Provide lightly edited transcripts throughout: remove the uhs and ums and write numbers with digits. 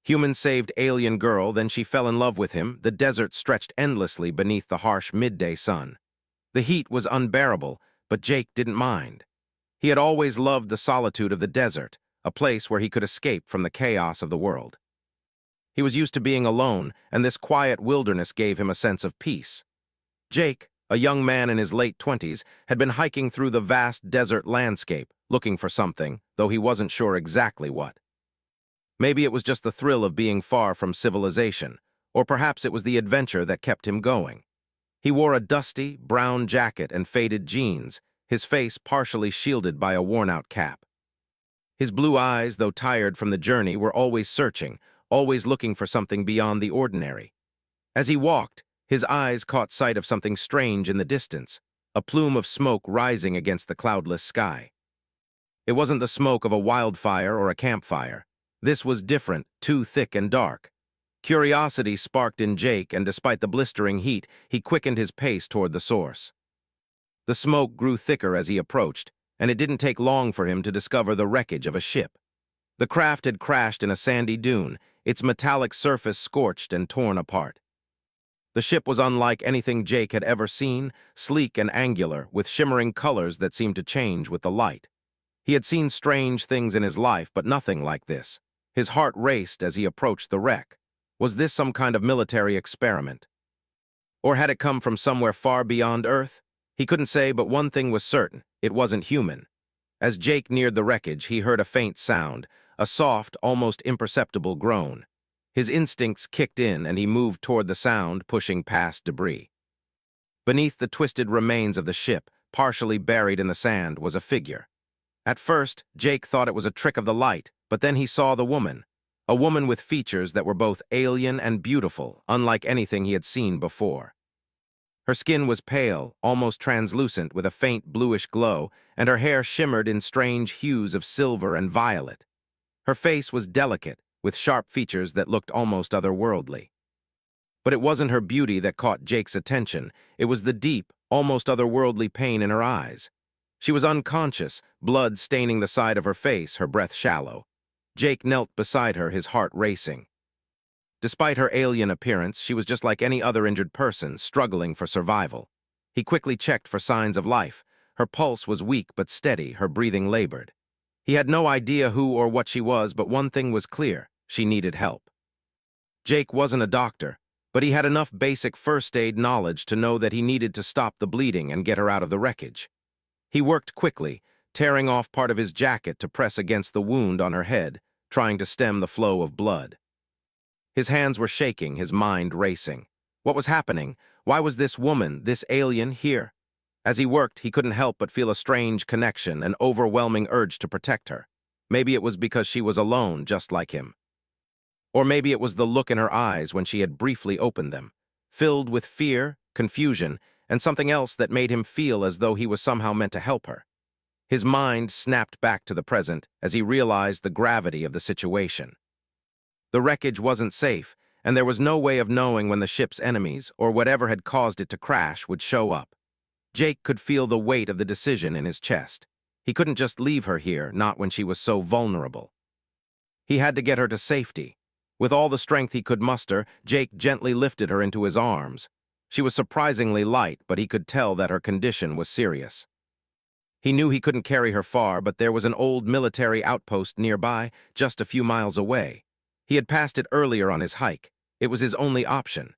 Human saved alien girl, then she fell in love with him. The desert stretched endlessly beneath the harsh midday sun. The heat was unbearable, but Jake didn't mind. He had always loved the solitude of the desert, a place where he could escape from the chaos of the world. He was used to being alone, and this quiet wilderness gave him a sense of peace. Jake, a young man in his late 20s, had been hiking through the vast desert landscape, looking for something, though he wasn't sure exactly what. Maybe it was just the thrill of being far from civilization, or perhaps it was the adventure that kept him going. He wore a dusty, brown jacket and faded jeans, his face partially shielded by a worn-out cap. His blue eyes, though tired from the journey, were always searching, always looking for something beyond the ordinary. As he walked, his eyes caught sight of something strange in the distance, a plume of smoke rising against the cloudless sky. It wasn't the smoke of a wildfire or a campfire. This was different, too thick and dark. Curiosity sparked in Jake, and despite the blistering heat, he quickened his pace toward the source. The smoke grew thicker as he approached, and it didn't take long for him to discover the wreckage of a ship. The craft had crashed in a sandy dune, its metallic surface scorched and torn apart. The ship was unlike anything Jake had ever seen, sleek and angular, with shimmering colors that seemed to change with the light. He had seen strange things in his life, but nothing like this. His heart raced as he approached the wreck. Was this some kind of military experiment? Or had it come from somewhere far beyond Earth? He couldn't say, but one thing was certain: it wasn't human. As Jake neared the wreckage, he heard a faint sound, a soft, almost imperceptible groan. His instincts kicked in, and he moved toward the sound, pushing past debris. Beneath the twisted remains of the ship, partially buried in the sand, was a figure. At first, Jake thought it was a trick of the light, but then he saw the woman. A woman with features that were both alien and beautiful, unlike anything he had seen before. Her skin was pale, almost translucent, with a faint bluish glow, and her hair shimmered in strange hues of silver and violet. Her face was delicate, with sharp features that looked almost otherworldly. But it wasn't her beauty that caught Jake's attention. It was the deep, almost otherworldly pain in her eyes. She was unconscious, blood staining the side of her face, her breath shallow. Jake knelt beside her, his heart racing. Despite her alien appearance, she was just like any other injured person, struggling for survival. He quickly checked for signs of life. Her pulse was weak but steady, her breathing labored. He had no idea who or what she was, but one thing was clear: she needed help. Jake wasn't a doctor, but he had enough basic first aid knowledge to know that he needed to stop the bleeding and get her out of the wreckage. He worked quickly, tearing off part of his jacket to press against the wound on her head, trying to stem the flow of blood. His hands were shaking, his mind racing. What was happening? Why was this woman, this alien, here? As he worked, he couldn't help but feel a strange connection, an overwhelming urge to protect her. Maybe it was because she was alone, just like him. Or maybe it was the look in her eyes when she had briefly opened them, filled with fear, confusion, and something else that made him feel as though he was somehow meant to help her. His mind snapped back to the present as he realized the gravity of the situation. The wreckage wasn't safe, and there was no way of knowing when the ship's enemies, or whatever had caused it to crash, would show up. Jake could feel the weight of the decision in his chest. He couldn't just leave her here, not when she was so vulnerable. He had to get her to safety. With all the strength he could muster, Jake gently lifted her into his arms. She was surprisingly light, but he could tell that her condition was serious. He knew he couldn't carry her far, but there was an old military outpost nearby, just a few miles away. He had passed it earlier on his hike. It was his only option.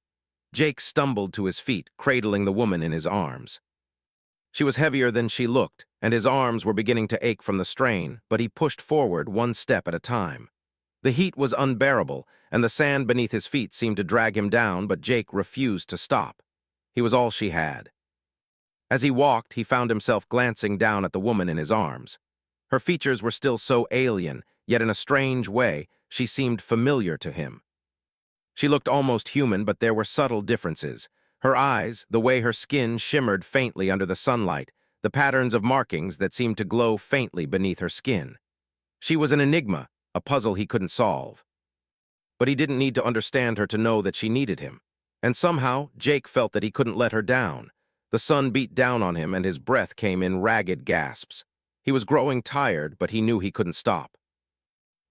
Jake stumbled to his feet, cradling the woman in his arms. She was heavier than she looked, and his arms were beginning to ache from the strain, but he pushed forward one step at a time. The heat was unbearable, and the sand beneath his feet seemed to drag him down, but Jake refused to stop. He was all she had. As he walked, he found himself glancing down at the woman in his arms. Her features were still so alien, yet in a strange way, she seemed familiar to him. She looked almost human, but there were subtle differences. Her eyes, the way her skin shimmered faintly under the sunlight, the patterns of markings that seemed to glow faintly beneath her skin. She was an enigma, a puzzle he couldn't solve. But he didn't need to understand her to know that she needed him. And somehow, Jake felt that he couldn't let her down. The sun beat down on him, and his breath came in ragged gasps. He was growing tired, but he knew he couldn't stop.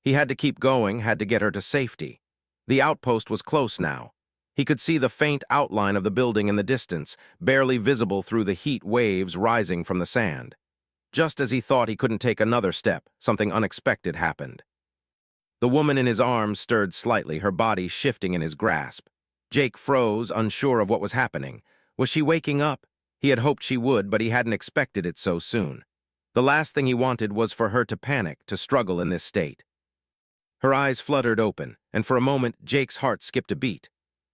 He had to keep going, had to get her to safety. The outpost was close now. He could see the faint outline of the building in the distance, barely visible through the heat waves rising from the sand. Just as he thought he couldn't take another step, something unexpected happened. The woman in his arms stirred slightly, her body shifting in his grasp. Jake froze, unsure of what was happening. Was she waking up? He had hoped she would, but he hadn't expected it so soon. The last thing he wanted was for her to panic, to struggle in this state. Her eyes fluttered open, and for a moment Jake's heart skipped a beat.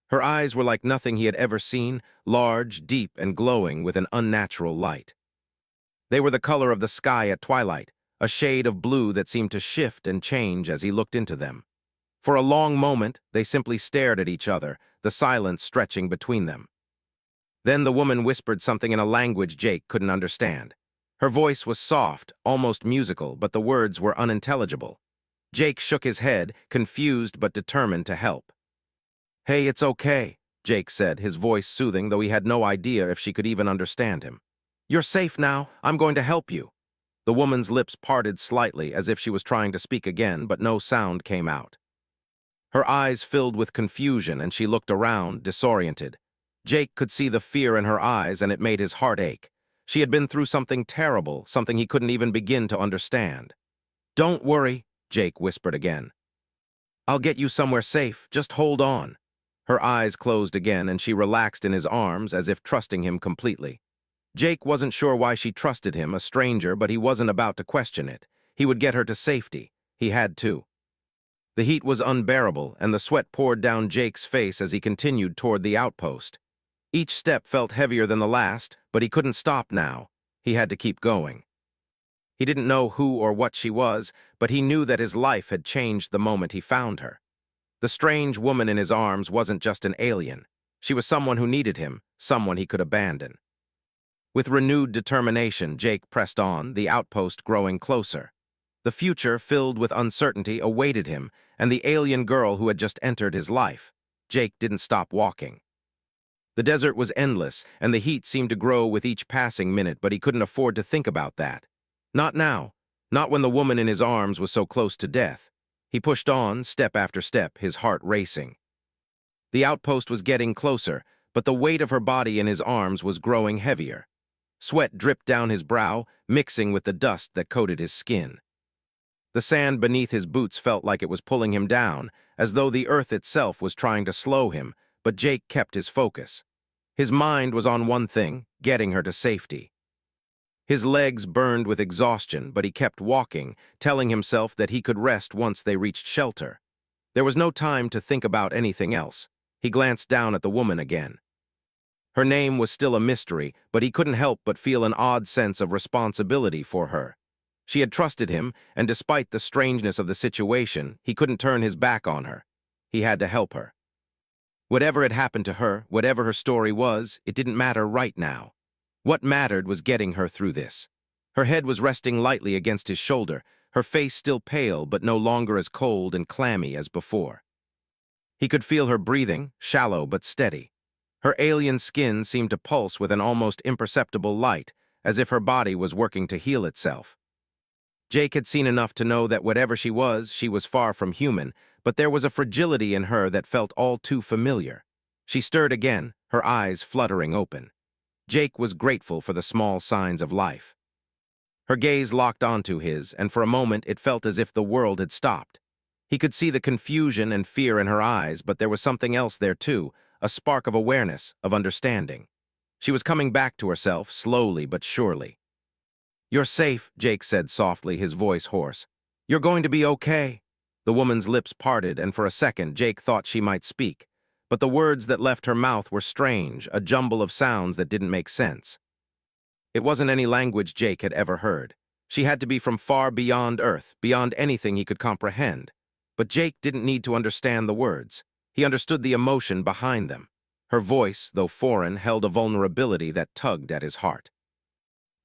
Her eyes were like nothing he had ever seen, large, deep, and glowing with an unnatural light. They were the color of the sky at twilight, a shade of blue that seemed to shift and change as he looked into them. For a long moment, they simply stared at each other, the silence stretching between them. Then the woman whispered something in a language Jake couldn't understand. Her voice was soft, almost musical, but the words were unintelligible. Jake shook his head, confused but determined to help. "Hey, it's okay," Jake said, his voice soothing, though he had no idea if she could even understand him. "You're safe now. I'm going to help you." The woman's lips parted slightly, as if she was trying to speak again, but no sound came out. Her eyes filled with confusion, and she looked around, disoriented. Jake could see the fear in her eyes, and it made his heart ache. She had been through something terrible, something he couldn't even begin to understand. "Don't worry," Jake whispered again. "I'll get you somewhere safe. Just hold on." Her eyes closed again, and she relaxed in his arms as if trusting him completely. Jake wasn't sure why she trusted him, a stranger, but he wasn't about to question it. He would get her to safety. He had to. The heat was unbearable, and the sweat poured down Jake's face as he continued toward the outpost. Each step felt heavier than the last, but he couldn't stop now. He had to keep going. He didn't know who or what she was, but he knew that his life had changed the moment he found her. The strange woman in his arms wasn't just an alien. She was someone who needed him, someone he could abandon. With renewed determination, Jake pressed on, the outpost growing closer. The future, filled with uncertainty, awaited him, and the alien girl who had just entered his life. Jake didn't stop walking. The desert was endless, and the heat seemed to grow with each passing minute, but he couldn't afford to think about that. Not now. Not when the woman in his arms was so close to death. He pushed on, step after step, his heart racing. The outpost was getting closer, but the weight of her body in his arms was growing heavier. Sweat dripped down his brow, mixing with the dust that coated his skin. The sand beneath his boots felt like it was pulling him down, as though the earth itself was trying to slow him, but Jake kept his focus. His mind was on one thing, getting her to safety. His legs burned with exhaustion, but he kept walking, telling himself that he could rest once they reached shelter. There was no time to think about anything else. He glanced down at the woman again. Her name was still a mystery, but he couldn't help but feel an odd sense of responsibility for her. She had trusted him, and despite the strangeness of the situation, he couldn't turn his back on her. He had to help her. Whatever had happened to her, whatever her story was, it didn't matter right now. What mattered was getting her through this. Her head was resting lightly against his shoulder, her face still pale but no longer as cold and clammy as before. He could feel her breathing, shallow but steady. Her alien skin seemed to pulse with an almost imperceptible light, as if her body was working to heal itself. Jake had seen enough to know that whatever she was far from human, but there was a fragility in her that felt all too familiar. She stirred again, her eyes fluttering open. Jake was grateful for the small signs of life. Her gaze locked onto his, and for a moment it felt as if the world had stopped. He could see the confusion and fear in her eyes, but there was something else there too, a spark of awareness, of understanding. She was coming back to herself, slowly but surely. "You're safe," Jake said softly, his voice hoarse. "You're going to be okay." The woman's lips parted, and for a second Jake thought she might speak. But the words that left her mouth were strange, a jumble of sounds that didn't make sense. It wasn't any language Jake had ever heard. She had to be from far beyond Earth, beyond anything he could comprehend. But Jake didn't need to understand the words. He understood the emotion behind them. Her voice, though foreign, held a vulnerability that tugged at his heart.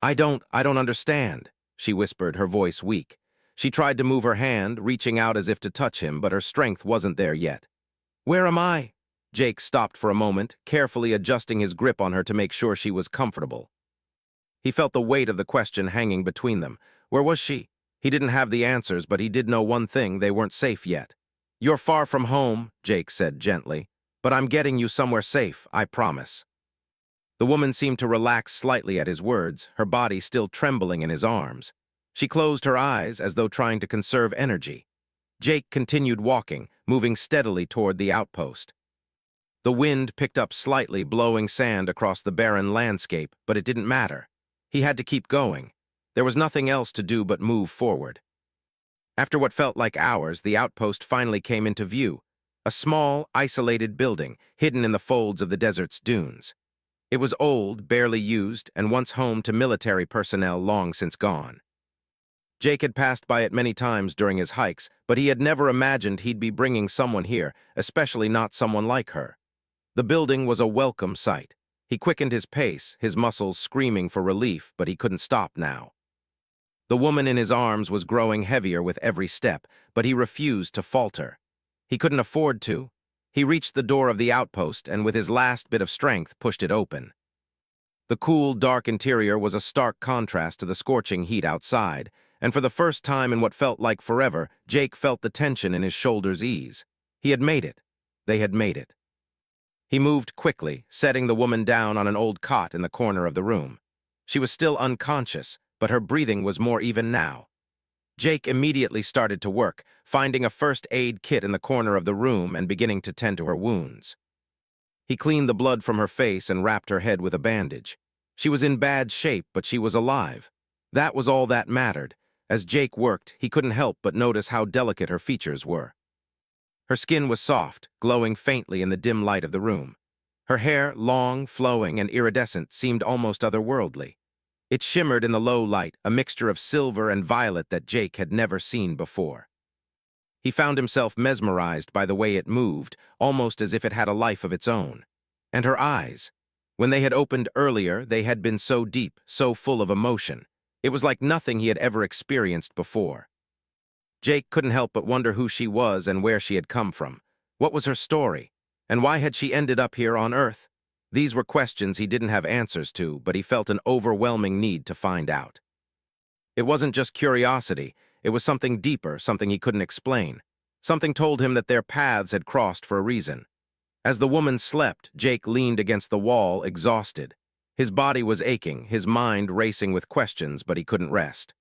I don't understand," she whispered, her voice weak. She tried to move her hand, reaching out as if to touch him, but her strength wasn't there yet. "Where am I?" Jake stopped for a moment, carefully adjusting his grip on her to make sure she was comfortable. He felt the weight of the question hanging between them. Where was she? He didn't have the answers, but he did know one thing: they weren't safe yet. "You're far from home," Jake said gently, "but I'm getting you somewhere safe, I promise." The woman seemed to relax slightly at his words, her body still trembling in his arms. She closed her eyes as though trying to conserve energy. Jake continued walking, moving steadily toward the outpost. The wind picked up slightly, blowing sand across the barren landscape, but it didn't matter. He had to keep going. There was nothing else to do but move forward. After what felt like hours, the outpost finally came into view, a small, isolated building hidden in the folds of the desert's dunes. It was old, barely used, and once home to military personnel long since gone. Jake had passed by it many times during his hikes, but he had never imagined he'd be bringing someone here, especially not someone like her. The building was a welcome sight. He quickened his pace, his muscles screaming for relief, but he couldn't stop now. The woman in his arms was growing heavier with every step, but he refused to falter. He couldn't afford to. He reached the door of the outpost and with his last bit of strength pushed it open. The cool, dark interior was a stark contrast to the scorching heat outside, and for the first time in what felt like forever, Jake felt the tension in his shoulders ease. He had made it. They had made it. He moved quickly, setting the woman down on an old cot in the corner of the room. She was still unconscious, but her breathing was more even now. Jake immediately started to work, finding a first aid kit in the corner of the room and beginning to tend to her wounds. He cleaned the blood from her face and wrapped her head with a bandage. She was in bad shape, but she was alive. That was all that mattered. As Jake worked, he couldn't help but notice how delicate her features were. Her skin was soft, glowing faintly in the dim light of the room. Her hair, long, flowing, and iridescent, seemed almost otherworldly. It shimmered in the low light, a mixture of silver and violet that Jake had never seen before. He found himself mesmerized by the way it moved, almost as if it had a life of its own. And her eyes. When they had opened earlier, they had been so deep, so full of emotion. It was like nothing he had ever experienced before. Jake couldn't help but wonder who she was and where she had come from. What was her story? And why had she ended up here on Earth? These were questions he didn't have answers to, but he felt an overwhelming need to find out. It wasn't just curiosity, it was something deeper, something he couldn't explain. Something told him that their paths had crossed for a reason. As the woman slept, Jake leaned against the wall, exhausted. His body was aching, his mind racing with questions, but he couldn't rest.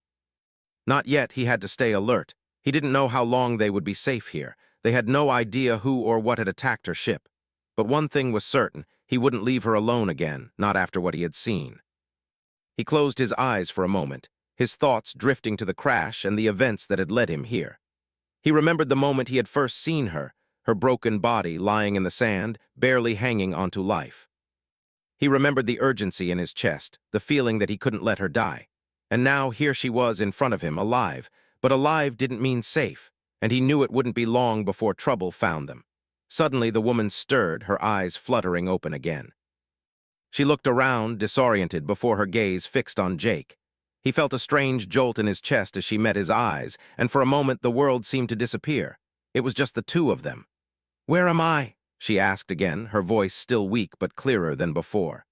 Not yet, he had to stay alert. He didn't know how long they would be safe here. They had no idea who or what had attacked her ship. But one thing was certain, he wouldn't leave her alone again, not after what he had seen. He closed his eyes for a moment, his thoughts drifting to the crash and the events that had led him here. He remembered the moment he had first seen her, her broken body lying in the sand, barely hanging onto life. He remembered the urgency in his chest, the feeling that he couldn't let her die. And now here she was in front of him, alive. But alive didn't mean safe, and he knew it wouldn't be long before trouble found them. Suddenly the woman stirred, her eyes fluttering open again. She looked around, disoriented, before her gaze fixed on Jake. He felt a strange jolt in his chest as she met his eyes, and for a moment the world seemed to disappear. It was just the two of them. "Where am I?" she asked again, her voice still weak but clearer than before.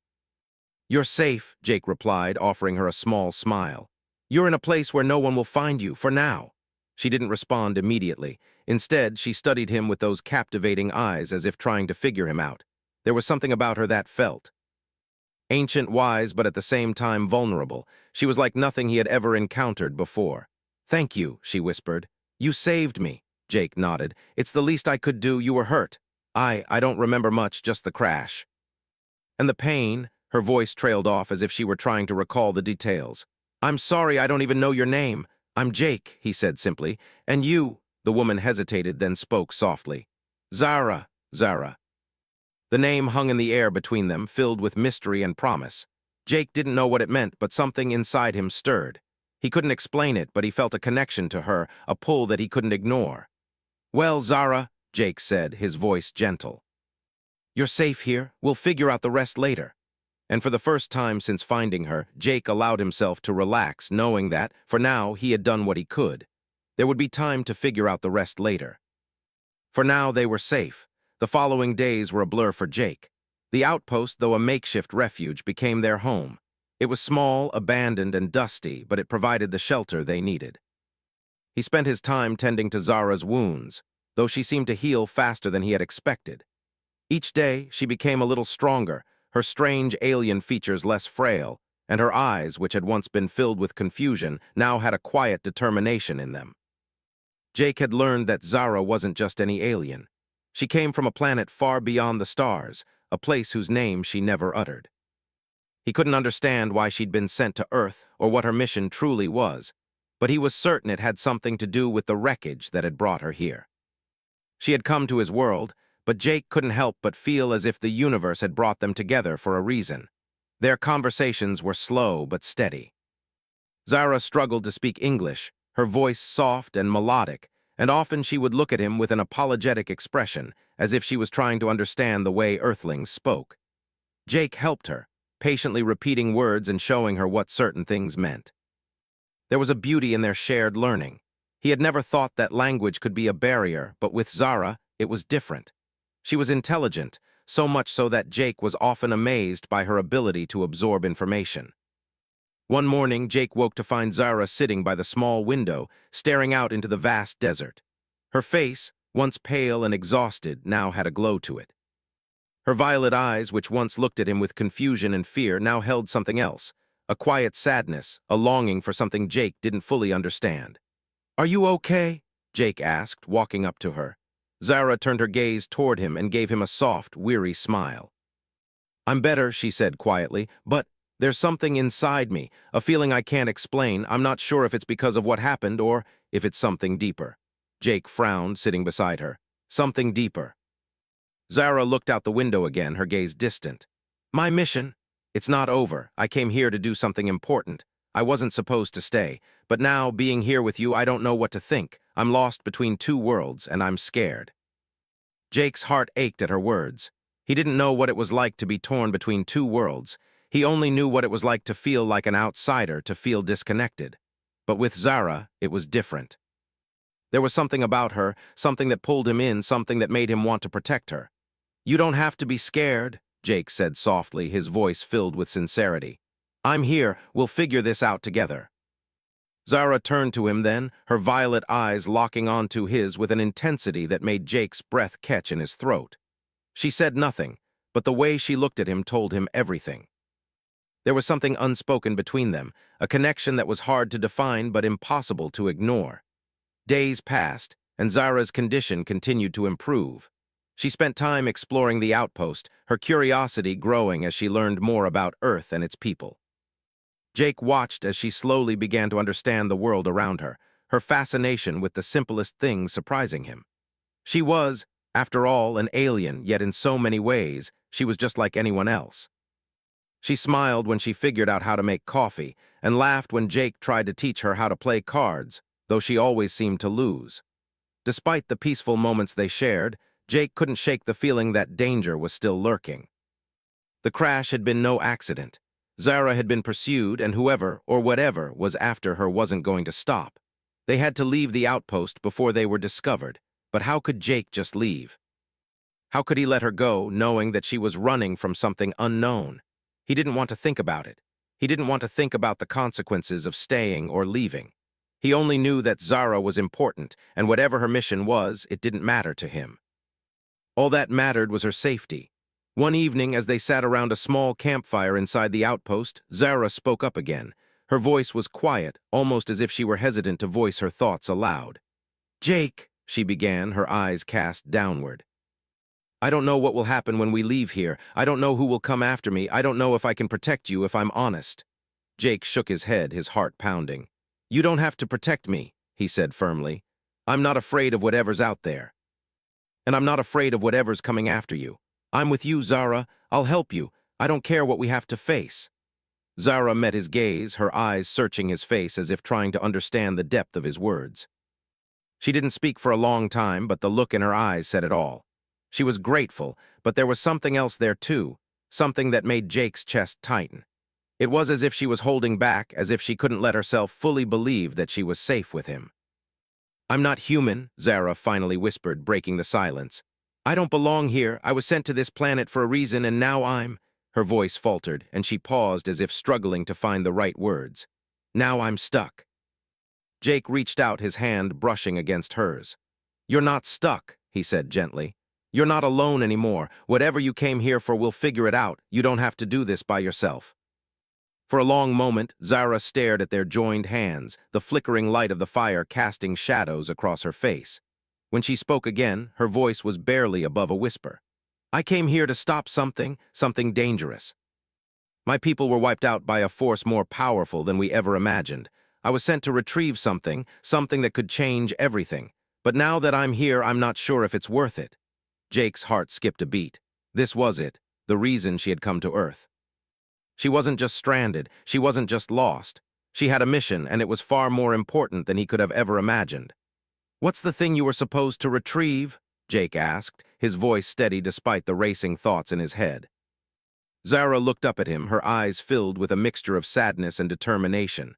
"You're safe," Jake replied, offering her a small smile. "You're in a place where no one will find you, for now." She didn't respond immediately. Instead, she studied him with those captivating eyes as if trying to figure him out. There was something about her that felt ancient, wise, but at the same time vulnerable. She was like nothing he had ever encountered before. "Thank you," she whispered. "You saved me." Jake nodded. "It's the least I could do. You were hurt." I don't remember much, just the crash." "And the pain?" Her voice trailed off as if she were trying to recall the details. "I'm sorry, I don't even know your name." "I'm Jake," he said simply. "And you?" The woman hesitated, then spoke softly. "Zara, Zara." The name hung in the air between them, filled with mystery and promise. Jake didn't know what it meant, but something inside him stirred. He couldn't explain it, but he felt a connection to her, a pull that he couldn't ignore. "Well, Zara," Jake said, his voice gentle. "You're safe here. We'll figure out the rest later." And for the first time since finding her, Jake allowed himself to relax, knowing that, for now, he had done what he could. There would be time to figure out the rest later. For now, they were safe. The following days were a blur for Jake. The outpost, though a makeshift refuge, became their home. It was small, abandoned, and dusty, but it provided the shelter they needed. He spent his time tending to Zara's wounds. though she seemed to heal faster than he had expected. Each day, she became a little stronger, her strange alien features less frail, and her eyes, which had once been filled with confusion, now had a quiet determination in them. Jake had learned that Zara wasn't just any alien. She came from a planet far beyond the stars, a place whose name she never uttered. He couldn't understand why she'd been sent to Earth or what her mission truly was, but he was certain it had something to do with the wreckage that had brought her here. She had come to his world, but Jake couldn't help but feel as if the universe had brought them together for a reason. Their conversations were slow but steady. Zara struggled to speak English, her voice soft and melodic, and often she would look at him with an apologetic expression, as if she was trying to understand the way Earthlings spoke. Jake helped her, patiently repeating words and showing her what certain things meant. There was a beauty in their shared learning. He had never thought that language could be a barrier, but with Zara, it was different. She was intelligent, so much so that Jake was often amazed by her ability to absorb information. One morning, Jake woke to find Zara sitting by the small window, staring out into the vast desert. Her face, once pale and exhausted, now had a glow to it. Her violet eyes, which once looked at him with confusion and fear, now held something else, a quiet sadness, a longing for something Jake didn't fully understand. "Are you okay?" Jake asked, walking up to her. Zara turned her gaze toward him and gave him a soft, weary smile. "I'm better," she said quietly, "but there's something inside me, a feeling I can't explain. I'm not sure if it's because of what happened or if it's something deeper." Jake frowned, sitting beside her. "Something deeper." Zara looked out the window again, her gaze distant. "My mission? It's not over. I came here to do something important. I wasn't supposed to stay, but now, being here with you, I don't know what to think. I'm lost between two worlds, and I'm scared." Jake's heart ached at her words. He didn't know what it was like to be torn between two worlds. He only knew what it was like to feel like an outsider, to feel disconnected. But with Zara, it was different. There was something about her, something that pulled him in, something that made him want to protect her. "You don't have to be scared," Jake said softly, his voice filled with sincerity. "I'm here. We'll figure this out together." Zara turned to him then, her violet eyes locking onto his with an intensity that made Jake's breath catch in his throat. She said nothing, but the way she looked at him told him everything. There was something unspoken between them, a connection that was hard to define but impossible to ignore. Days passed, and Zara's condition continued to improve. She spent time exploring the outpost, her curiosity growing as she learned more about Earth and its people. Jake watched as she slowly began to understand the world around her, her fascination with the simplest things surprising him. She was, after all, an alien, yet in so many ways, she was just like anyone else. She smiled when she figured out how to make coffee, and laughed when Jake tried to teach her how to play cards, though she always seemed to lose. Despite the peaceful moments they shared, Jake couldn't shake the feeling that danger was still lurking. The crash had been no accident. Zara had been pursued, and whoever or whatever was after her wasn't going to stop. They had to leave the outpost before they were discovered, but how could Jake just leave? How could he let her go, knowing that she was running from something unknown? He didn't want to think about it. He didn't want to think about the consequences of staying or leaving. He only knew that Zara was important, and whatever her mission was, it didn't matter to him. All that mattered was her safety. One evening, as they sat around a small campfire inside the outpost, Zara spoke up again. Her voice was quiet, almost as if she were hesitant to voice her thoughts aloud. "Jake," she began, her eyes cast downward. "I don't know what will happen when we leave here. I don't know who will come after me. I don't know if I can protect you if I'm honest." Jake shook his head, his heart pounding. "You don't have to protect me," he said firmly. "I'm not afraid of whatever's out there. And I'm not afraid of whatever's coming after you. I'm with you, Zara. I'll help you. I don't care what we have to face." Zara met his gaze, her eyes searching his face as if trying to understand the depth of his words. She didn't speak for a long time, but the look in her eyes said it all. She was grateful, but there was something else there too, something that made Jake's chest tighten. It was as if she was holding back, as if she couldn't let herself fully believe that she was safe with him. "I'm not human," Zara finally whispered, breaking the silence. "I don't belong here. I was sent to this planet for a reason, and now I'm—" Her voice faltered, and she paused as if struggling to find the right words. "Now I'm stuck." Jake reached out, his hand brushing against hers. "You're not stuck," he said gently. "You're not alone anymore. Whatever you came here for, we'll figure it out. You don't have to do this by yourself." For a long moment, Zara stared at their joined hands, the flickering light of the fire casting shadows across her face. When she spoke again, her voice was barely above a whisper. "I came here to stop something dangerous. My people were wiped out by a force more powerful than we ever imagined. I was sent to retrieve something that could change everything. But now that I'm here, I'm not sure if it's worth it." Jake's heart skipped a beat. This was it, the reason she had come to Earth. She wasn't just stranded, she wasn't just lost. She had a mission, and it was far more important than he could have ever imagined. "What's the thing you were supposed to retrieve?" Jake asked, his voice steady despite the racing thoughts in his head. Zara looked up at him, her eyes filled with a mixture of sadness and determination.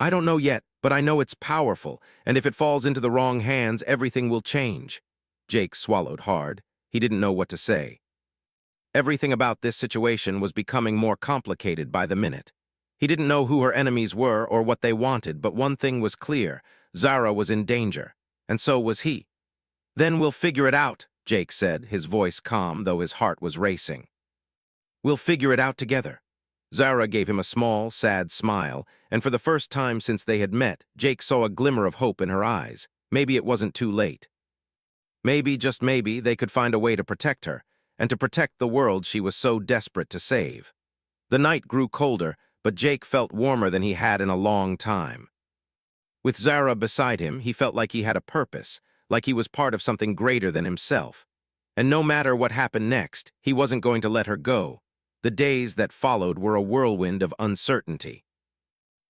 "I don't know yet, but I know it's powerful, and if it falls into the wrong hands, everything will change." Jake swallowed hard. He didn't know what to say. Everything about this situation was becoming more complicated by the minute. He didn't know who her enemies were or what they wanted, but one thing was clear: Zara was in danger, and so was he. "Then we'll figure it out," Jake said, his voice calm though his heart was racing. "We'll figure it out together." Zara gave him a small, sad smile, and for the first time since they had met, Jake saw a glimmer of hope in her eyes. Maybe it wasn't too late. Maybe, just maybe, they could find a way to protect her, and to protect the world she was so desperate to save. The night grew colder, but Jake felt warmer than he had in a long time. With Zara beside him, he felt like he had a purpose, like he was part of something greater than himself. And no matter what happened next, he wasn't going to let her go. The days that followed were a whirlwind of uncertainty.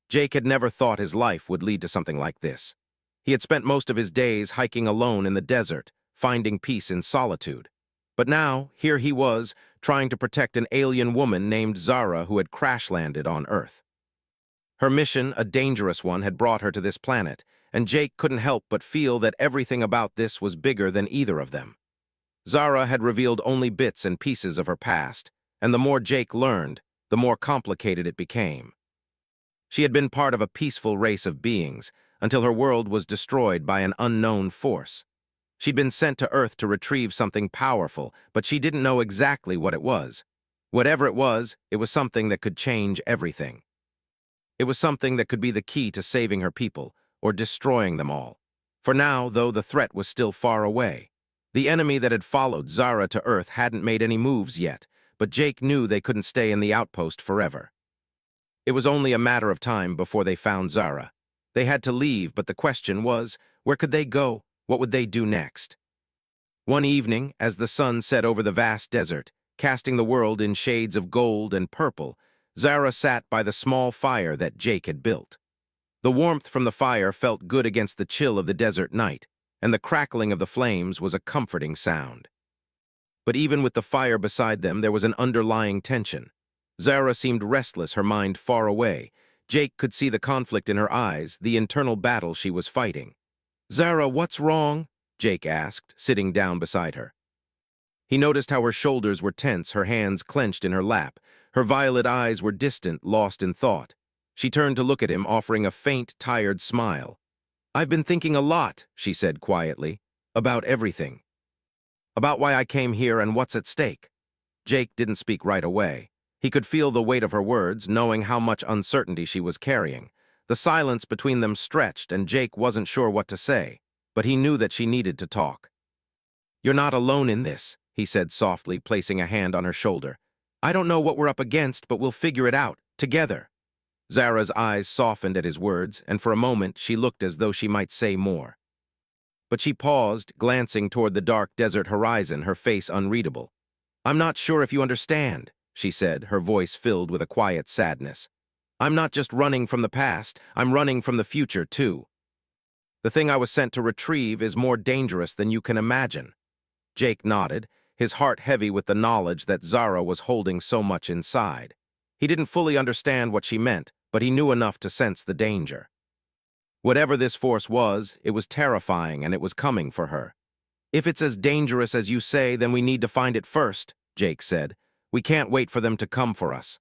Jake had never thought his life would lead to something like this. He had spent most of his days hiking alone in the desert, finding peace in solitude. But now, here he was, trying to protect an alien woman named Zara who had crash-landed on Earth. Her mission, a dangerous one, had brought her to this planet, and Jake couldn't help but feel that everything about this was bigger than either of them. Zara had revealed only bits and pieces of her past, and the more Jake learned, the more complicated it became. She had been part of a peaceful race of beings, until her world was destroyed by an unknown force. She'd been sent to Earth to retrieve something powerful, but she didn't know exactly what it was. Whatever it was something that could change everything. It was something that could be the key to saving her people, or destroying them all. For now, though, the threat was still far away. The enemy that had followed Zara to Earth hadn't made any moves yet, but Jake knew they couldn't stay in the outpost forever. It was only a matter of time before they found Zara. They had to leave, but the question was, where could they go? What would they do next? One evening, as the sun set over the vast desert, casting the world in shades of gold and purple, Zara sat by the small fire that Jake had built. The warmth from the fire felt good against the chill of the desert night, and the crackling of the flames was a comforting sound. But even with the fire beside them, there was an underlying tension. Zara seemed restless, her mind far away. Jake could see the conflict in her eyes, the internal battle she was fighting. "Zara, what's wrong?" Jake asked, sitting down beside her. He noticed how her shoulders were tense, her hands clenched in her lap. Her violet eyes were distant, lost in thought. She turned to look at him, offering a faint, tired smile. "I've been thinking a lot," she said quietly, "about everything. About why I came here and what's at stake." Jake didn't speak right away. He could feel the weight of her words, knowing how much uncertainty she was carrying. The silence between them stretched, and Jake wasn't sure what to say, but he knew that she needed to talk. "You're not alone in this," he said softly, placing a hand on her shoulder. "I don't know what we're up against, but we'll figure it out, together." Zara's eyes softened at his words, and for a moment she looked as though she might say more. But she paused, glancing toward the dark desert horizon, her face unreadable. "I'm not sure if you understand," she said, her voice filled with a quiet sadness. "I'm not just running from the past, I'm running from the future, too. The thing I was sent to retrieve is more dangerous than you can imagine." Jake nodded, his heart heavy with the knowledge that Zara was holding so much inside. He didn't fully understand what she meant, but he knew enough to sense the danger. Whatever this force was, it was terrifying and it was coming for her. "If it's as dangerous as you say, then we need to find it first," Jake said. "We can't wait for them to come for us."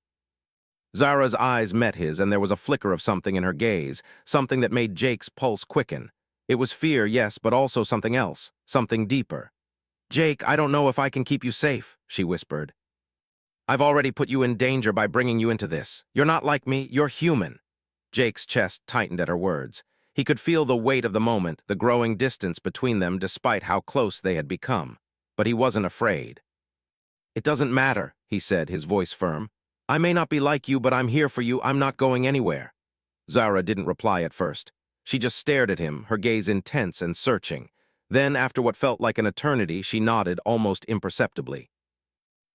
Zara's eyes met his, and there was a flicker of something in her gaze, something that made Jake's pulse quicken. It was fear, yes, but also something else, something deeper. "Jake, I don't know if I can keep you safe," she whispered. "I've already put you in danger by bringing you into this. You're not like me, you're human." Jake's chest tightened at her words. He could feel the weight of the moment, the growing distance between them despite how close they had become. But he wasn't afraid. "It doesn't matter," he said, his voice firm. "I may not be like you, but I'm here for you. I'm not going anywhere." Zara didn't reply at first. She just stared at him, her gaze intense and searching. Then, after what felt like an eternity, she nodded almost imperceptibly.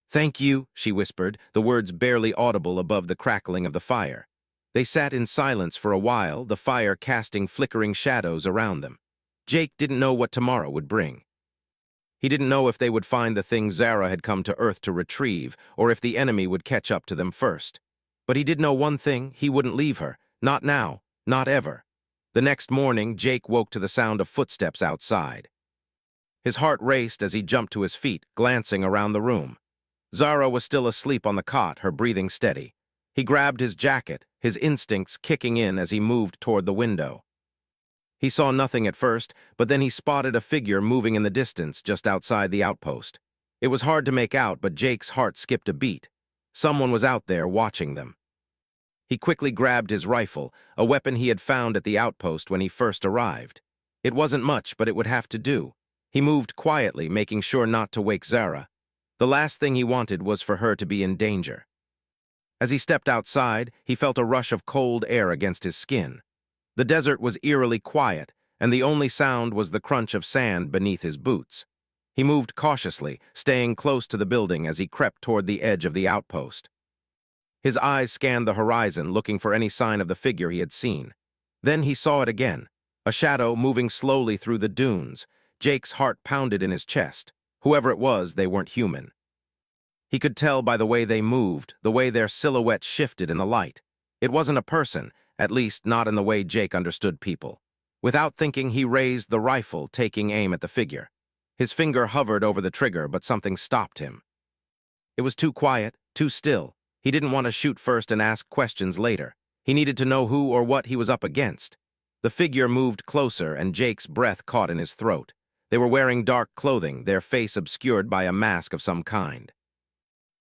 "Thank you," she whispered, the words barely audible above the crackling of the fire. They sat in silence for a while, the fire casting flickering shadows around them. Jake didn't know what tomorrow would bring. He didn't know if they would find the thing Zara had come to Earth to retrieve, or if the enemy would catch up to them first. But he did know one thing: he wouldn't leave her. Not now, not ever. The next morning, Jake woke to the sound of footsteps outside. His heart raced as he jumped to his feet, glancing around the room. Zara was still asleep on the cot, her breathing steady. He grabbed his jacket, his instincts kicking in as he moved toward the window. He saw nothing at first, but then he spotted a figure moving in the distance just outside the outpost. It was hard to make out, but Jake's heart skipped a beat. Someone was out there watching them. He quickly grabbed his rifle, a weapon he had found at the outpost when he first arrived. It wasn't much, but it would have to do. He moved quietly, making sure not to wake Zara. The last thing he wanted was for her to be in danger. As he stepped outside, he felt a rush of cold air against his skin. The desert was eerily quiet, and the only sound was the crunch of sand beneath his boots. He moved cautiously, staying close to the building as he crept toward the edge of the outpost. His eyes scanned the horizon, looking for any sign of the figure he had seen. Then he saw it again, a shadow moving slowly through the dunes. Jake's heart pounded in his chest. Whoever it was, they weren't human. He could tell by the way they moved, the way their silhouettes shifted in the light. It wasn't a person, at least not in the way Jake understood people. Without thinking, he raised the rifle, taking aim at the figure. His finger hovered over the trigger, but something stopped him. It was too quiet, too still. He didn't want to shoot first and ask questions later. He needed to know who or what he was up against. The figure moved closer, and Jake's breath caught in his throat. They were wearing dark clothing, their face obscured by a mask of some kind.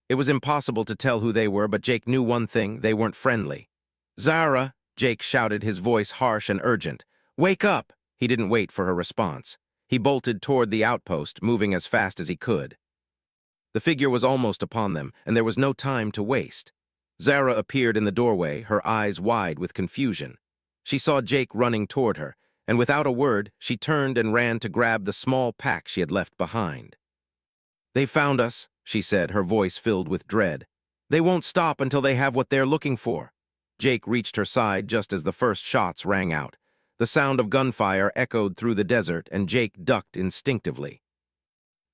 It was impossible to tell who they were, but Jake knew one thing: they weren't friendly. "Zara!" Jake shouted, his voice harsh and urgent. "Wake up!" He didn't wait for her response. He bolted toward the outpost, moving as fast as he could. The figure was almost upon them, and there was no time to waste. Zara appeared in the doorway, her eyes wide with confusion. She saw Jake running toward her, and without a word, she turned and ran to grab the small pack she had left behind. "They found us," she said, her voice filled with dread. "They won't stop until they have what they're looking for." Jake reached her side just as the first shots rang out. The sound of gunfire echoed through the desert, and Jake ducked instinctively.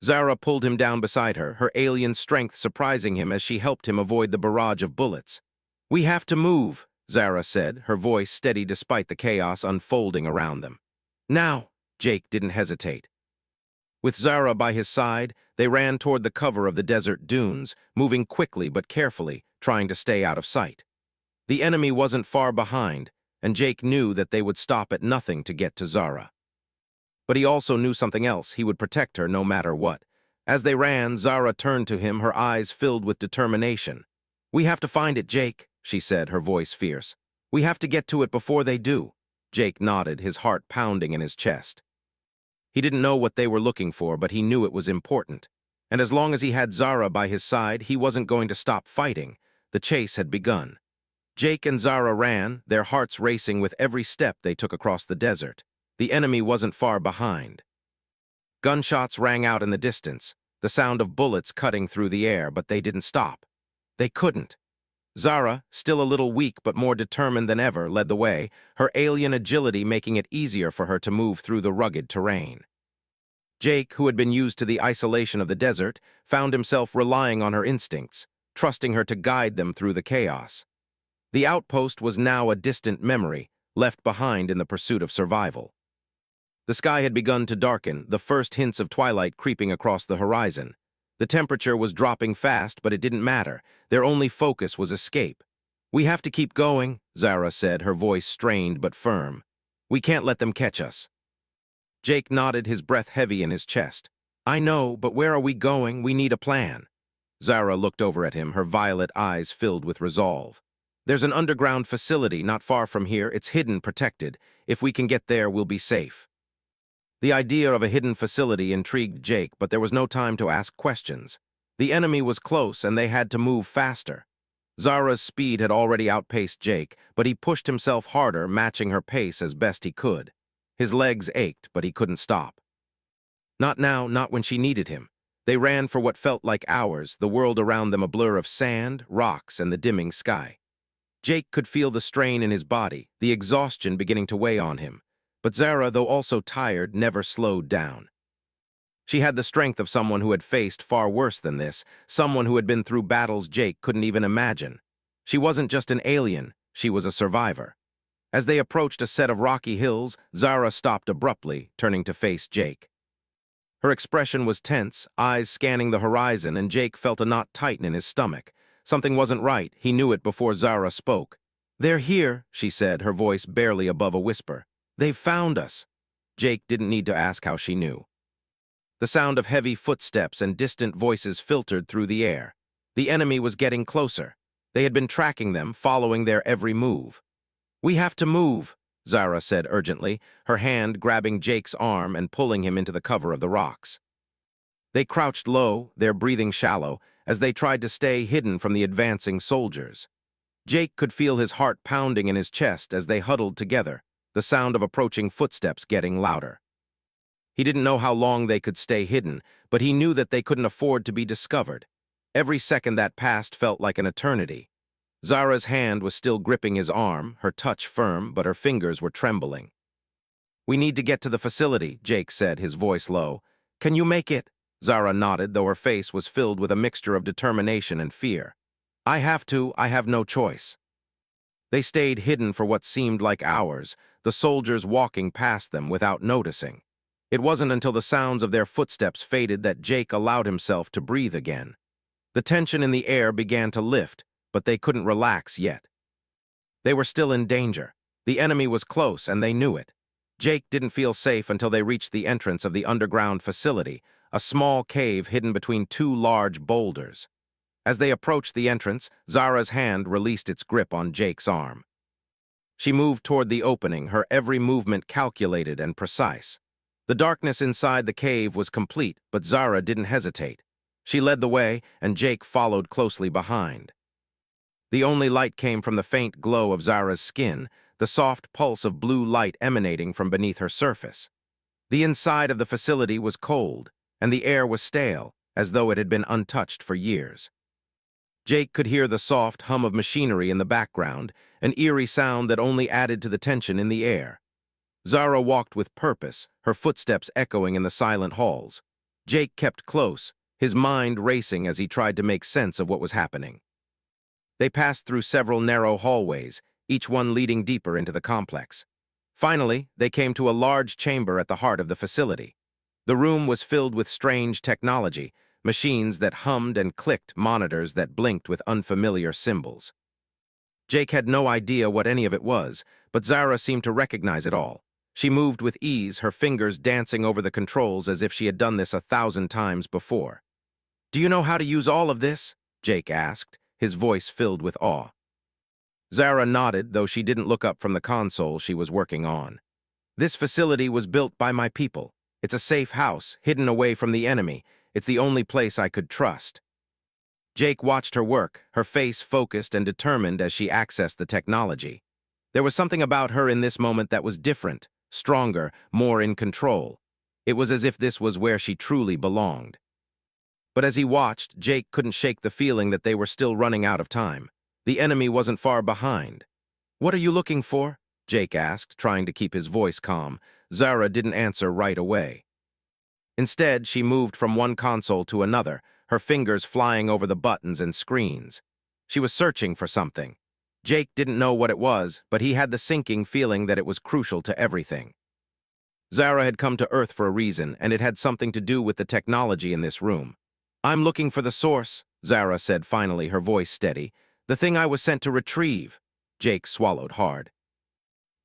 Zara pulled him down beside her, her alien strength surprising him as she helped him avoid the barrage of bullets. "We have to move," Zara said, her voice steady despite the chaos unfolding around them. "Now!" Jake didn't hesitate. With Zara by his side, they ran toward the cover of the desert dunes, moving quickly but carefully, trying to stay out of sight. The enemy wasn't far behind, and Jake knew that they would stop at nothing to get to Zara. But he also knew something else: he would protect her no matter what. As they ran, Zara turned to him, her eyes filled with determination. "We have to find it, Jake," she said, her voice fierce. "We have to get to it before they do." Jake nodded, his heart pounding in his chest. He didn't know what they were looking for, but he knew it was important. And as long as he had Zara by his side, he wasn't going to stop fighting. The chase had begun. Jake and Zara ran, their hearts racing with every step they took across the desert. The enemy wasn't far behind. Gunshots rang out in the distance, the sound of bullets cutting through the air, but they didn't stop. They couldn't. Zara, still a little weak but more determined than ever, led the way, her alien agility making it easier for her to move through the rugged terrain. Jake, who had been used to the isolation of the desert, found himself relying on her instincts, trusting her to guide them through the chaos. The outpost was now a distant memory, left behind in the pursuit of survival. The sky had begun to darken, the first hints of twilight creeping across the horizon. The temperature was dropping fast, but it didn't matter. Their only focus was escape. "We have to keep going," Zara said, her voice strained but firm. "We can't let them catch us." Jake nodded, his breath heavy in his chest. I know, but where are we going? We need a plan. Zara looked over at him, her violet eyes filled with resolve. There's an underground facility not far from here. It's hidden, protected. If we can get there, we'll be safe. The idea of a hidden facility intrigued Jake, but there was no time to ask questions. The enemy was close, and they had to move faster. Zara's speed had already outpaced Jake, but he pushed himself harder, matching her pace as best he could. His legs ached, but he couldn't stop. Not now, not when she needed him. They ran for what felt like hours, the world around them a blur of sand, rocks, and the dimming sky. Jake could feel the strain in his body, the exhaustion beginning to weigh on him. But Zara, though also tired, never slowed down. She had the strength of someone who had faced far worse than this, someone who had been through battles Jake couldn't even imagine. She wasn't just an alien, she was a survivor. As they approached a set of rocky hills, Zara stopped abruptly, turning to face Jake. Her expression was tense, eyes scanning the horizon, and Jake felt a knot tighten in his stomach. Something wasn't right, he knew it before Zara spoke. They're here, she said, her voice barely above a whisper. They've found us. Jake didn't need to ask how she knew. The sound of heavy footsteps and distant voices filtered through the air. The enemy was getting closer. They had been tracking them, following their every move. We have to move, Zara said urgently, her hand grabbing Jake's arm and pulling him into the cover of the rocks. They crouched low, their breathing shallow, as they tried to stay hidden from the advancing soldiers. Jake could feel his heart pounding in his chest as they huddled together, the sound of approaching footsteps getting louder. He didn't know how long they could stay hidden, but he knew that they couldn't afford to be discovered. Every second that passed felt like an eternity. Zara's hand was still gripping his arm, her touch firm, but her fingers were trembling. We need to get to the facility, Jake said, his voice low. Can you make it? Zara nodded, though her face was filled with a mixture of determination and fear. I have to, I have no choice. They stayed hidden for what seemed like hours, the soldiers walking past them without noticing. It wasn't until the sounds of their footsteps faded that Jake allowed himself to breathe again. The tension in the air began to lift, but they couldn't relax yet. They were still in danger. The enemy was close, and they knew it. Jake didn't feel safe until they reached the entrance of the underground facility, a small cave hidden between two large boulders. As they approached the entrance, Zara's hand released its grip on Jake's arm. She moved toward the opening, her every movement calculated and precise. The darkness inside the cave was complete, but Zara didn't hesitate. She led the way, and Jake followed closely behind. The only light came from the faint glow of Zara's skin, the soft pulse of blue light emanating from beneath her surface. The inside of the facility was cold, and the air was stale, as though it had been untouched for years. Jake could hear the soft hum of machinery in the background, an eerie sound that only added to the tension in the air. Zara walked with purpose, her footsteps echoing in the silent halls. Jake kept close, his mind racing as he tried to make sense of what was happening. They passed through several narrow hallways, each one leading deeper into the complex. Finally, they came to a large chamber at the heart of the facility. The room was filled with strange technology, machines that hummed and clicked, monitors that blinked with unfamiliar symbols. Jake had no idea what any of it was, but Zara seemed to recognize it all. She moved with ease, her fingers dancing over the controls as if she had done this 1,000 times before. Do you know how to use all of this? Jake asked, his voice filled with awe. Zara nodded, though she didn't look up from the console she was working on. This facility was built by my people. It's a safe house, hidden away from the enemy. It's the only place I could trust. Jake watched her work, her face focused and determined as she accessed the technology. There was something about her in this moment that was different, stronger, more in control. It was as if this was where she truly belonged. But as he watched, Jake couldn't shake the feeling that they were still running out of time. The enemy wasn't far behind. What are you looking for? Jake asked, trying to keep his voice calm. Zara didn't answer right away. Instead, she moved from one console to another, her fingers flying over the buttons and screens. She was searching for something. Jake didn't know what it was, but he had the sinking feeling that it was crucial to everything. Zara had come to Earth for a reason, and it had something to do with the technology in this room. I'm looking for the source, Zara said finally, her voice steady. The thing I was sent to retrieve. Jake swallowed hard.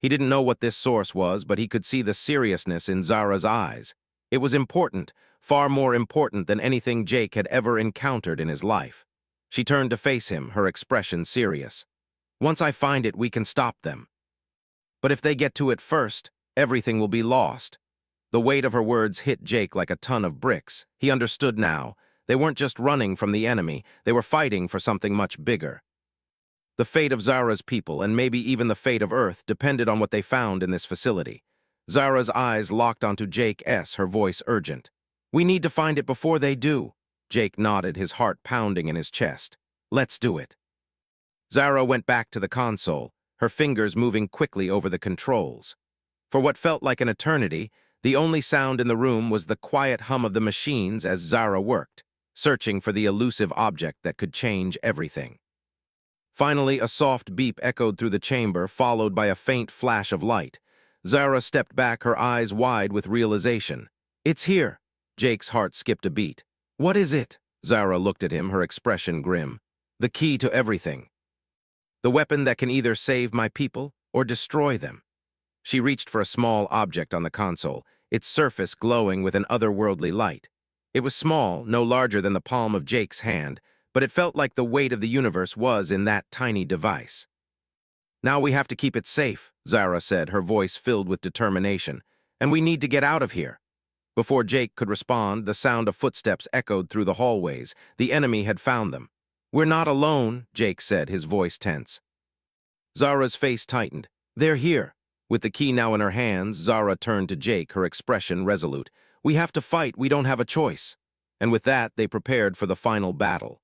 He didn't know what this source was, but he could see the seriousness in Zara's eyes. It was important, far more important than anything Jake had ever encountered in his life. She turned to face him, her expression serious. "Once I find it, we can stop them. But if they get to it first, everything will be lost." The weight of her words hit Jake like a ton of bricks. He understood now. They weren't just running from the enemy, they were fighting for something much bigger. The fate of Zara's people, and maybe even the fate of Earth, depended on what they found in this facility. Zara's eyes locked onto Jake S., her voice urgent. "We need to find it before they do." Jake nodded, his heart pounding in his chest. "Let's do it." Zara went back to the console, her fingers moving quickly over the controls. For what felt like an eternity, the only sound in the room was the quiet hum of the machines as Zara worked, searching for the elusive object that could change everything. Finally, a soft beep echoed through the chamber, followed by a faint flash of light. Zara stepped back, her eyes wide with realization. "It's here." Jake's heart skipped a beat. "What is it?" Zara looked at him, her expression grim. "The key to everything. The weapon that can either save my people or destroy them." She reached for a small object on the console, its surface glowing with an otherworldly light. It was small, no larger than the palm of Jake's hand, but it felt like the weight of the universe was in that tiny device. "Now we have to keep it safe," Zara said, her voice filled with determination. "And we need to get out of here." Before Jake could respond, the sound of footsteps echoed through the hallways. The enemy had found them. "We're not alone," Jake said, his voice tense. Zara's face tightened. "They're here." With the key now in her hands, Zara turned to Jake, her expression resolute. "We have to fight, we don't have a choice." And with that, they prepared for the final battle.